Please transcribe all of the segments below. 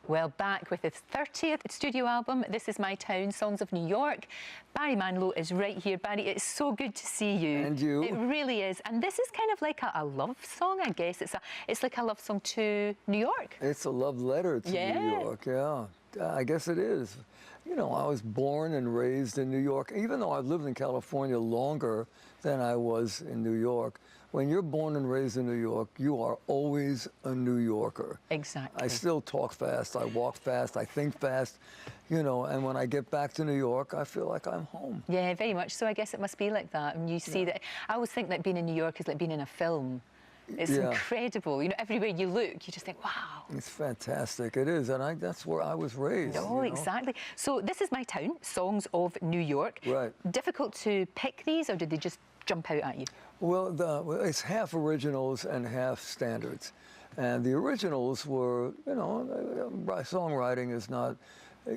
Well, back with his 30th studio album, This Is My Town, Songs of New York. Barry Manilow is right here. Barry, it's so good to see you. And you. It really is. And this is kind of like a love song, I guess. It's like a love song to New York. It's a love letter to New York, yeah. I guess it is. You know, I was born and raised in New York. Even though I've lived in California longer than I was in New York, when you're born and raised in New York, you are always a New Yorker. Exactly. I still talk fast, I walk fast, I think fast, you know, and when I get back to New York, I feel like I'm home. Yeah, very much so. I guess it must be like that. And you see that. I always think that being in New York is like being in a film. It's incredible. You know, everywhere you look, you just think, wow. It's fantastic. It is. And that's where I was raised. Oh, you know? Exactly. So This Is My Town, Songs of New York. Right. Difficult to pick these, or did they just jump out at you? Well, it's half originals and half standards. And the originals were, you know, songwriting is not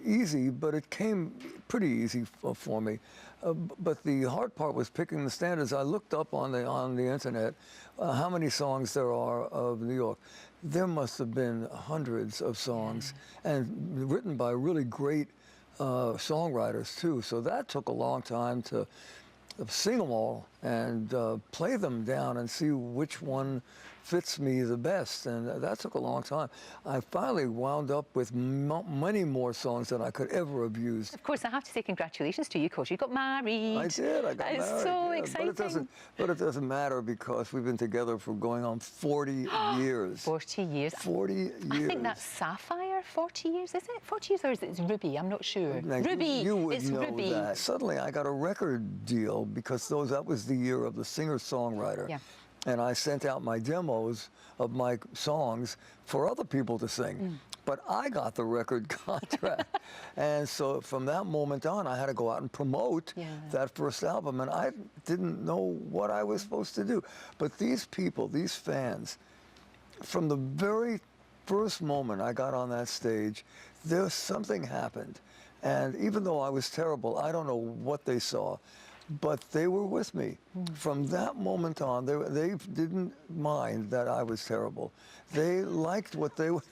easy, but it came pretty easy for me. But the hard part was picking the standards. I looked up on the internet how many songs there are of New York. There must have been hundreds of songs, and written by really great songwriters too. So that took a long time to sing them all and play them down and see which one fits me the best, and that took a long time. I finally wound up with many more songs than I could ever have used. Of course, I have to say congratulations to you, because you got married. I did, I got married. It's so exciting. But it doesn't matter, because we've been together for going on 40 years. 40 years. 40 years. I think that's Sapphire, 40 years, is it? 40 years, or is it Ruby? I'm not sure. Now, Ruby, you would it's know Ruby. That. Suddenly I got a record deal, because that was the year of the singer-songwriter. Yeah. And I sent out my demos of my songs for other people to sing. But I got the record contract. And so from that moment on, I had to go out and promote that first album. And I didn't know what I was supposed to do. But these people, these fans, from the very first moment I got on that stage, something happened. And even though I was terrible, I don't know what they saw, but they were with me. From that moment on, they didn't mind that I was terrible. They liked what they were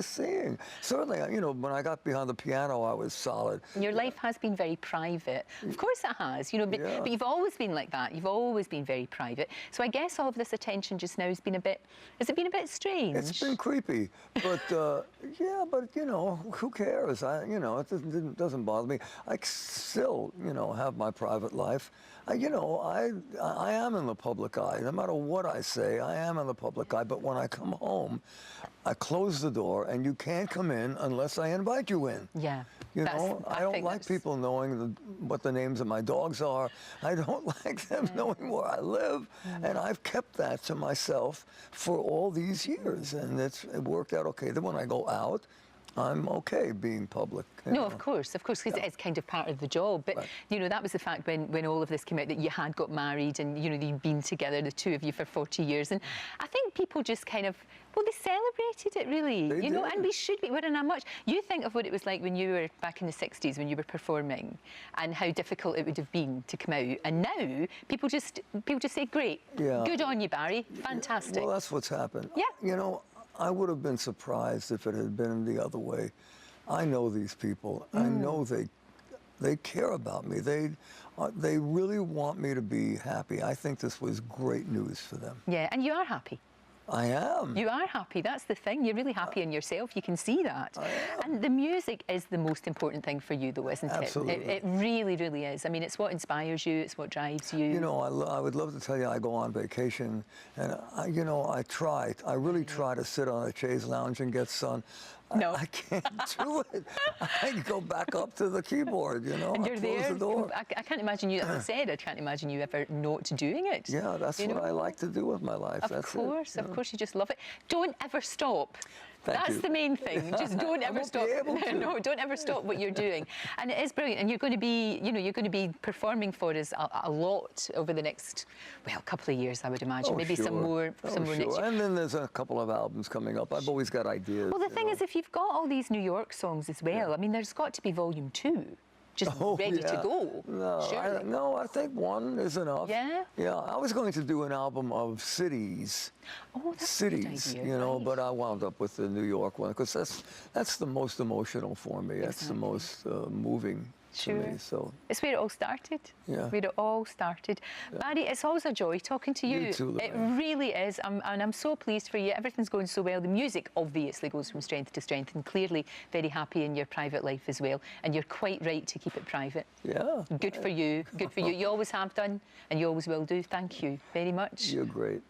seeing. Certainly, you know, when I got behind the piano, I was solid. Your life has been very private. Of course it has, you know, but you've always been like that. You've always been very private. So I guess all of this attention just now has been has it been a bit strange? It's been creepy, but yeah, but you know, who cares? You know, it doesn't bother me. I still, you know, have my private life. You know, I am in the public eye. No matter what I say, I am in the public eye. But when I come home, I close the door, and you can't come in unless I invite you in. Yeah. You know, I don't like people knowing what the names of my dogs are. I don't like them knowing where I live. And I've kept that to myself for all these years. And it worked out okay. Then when I go out, I'm okay being public. No, of course, because it's kind of part of the job. But, you know, that was the fact when all of this came out, that you had got married and, you know, you'd been together, the two of you, for 40 years. And I think people just kind of, well, they celebrated it, really. You know, and we should be. We're in a much... You think of what it was like when you were back in the 60s, when you were performing, and how difficult it would have been to come out. And now, people just say, great, good on you, Barry, fantastic. Well, that's what's happened. Yeah. You know, I would have been surprised if it had been the other way. I know these people. I know they care about me. They really want me to be happy. I think this was great news for them. Yeah, and you are happy. I am. You are happy. That's the thing. You're really happy in yourself. You can see that. I am. And the music is the most important thing for you, though, isn't it? Absolutely. It really, really is. I mean, it's what inspires you. It's what drives you. You know, I would love to tell you I go on vacation, and you know, I really try to sit on a chaise lounge and get sun. No. I can't do it. I go back up to the keyboard, you know, and you're close there. the door. I can't imagine you, as I said, I can't imagine you ever not doing it. Yeah, that's what I like to do with my life. Of course, you just love it. Don't ever stop. Thank you. That's the main thing. Just don't ever stop. No, don't ever stop what you're doing. And it is brilliant. And you're going to be, you know, you're going to be performing for us a lot over the next, well, couple of years, I would imagine. Maybe some more next year. And then there's a couple of albums coming up. I've always got ideas. Well, the thing is, if you've got all these New York songs as well, I mean, there's got to be volume 2. just ready to go. No, I think one is enough. Yeah? Yeah, I was going to do an album of cities. Oh, that's cities, a good idea, you know, right. but I wound up with the New York one because that's the most emotional for me. That's the Exactly. most moving to me. So it's where it all started. Yeah. Where it all started. Barry, it's always a joy talking to you. You too, It Lorraine. really is, and I'm so pleased for you. Everything's going so well. The music obviously goes from strength to strength, and clearly very happy in your private life as well. And you're quite right to keep it private. Yeah. Good for you. Good for you. You always have done, and you always will do. Thank you very much. You're great.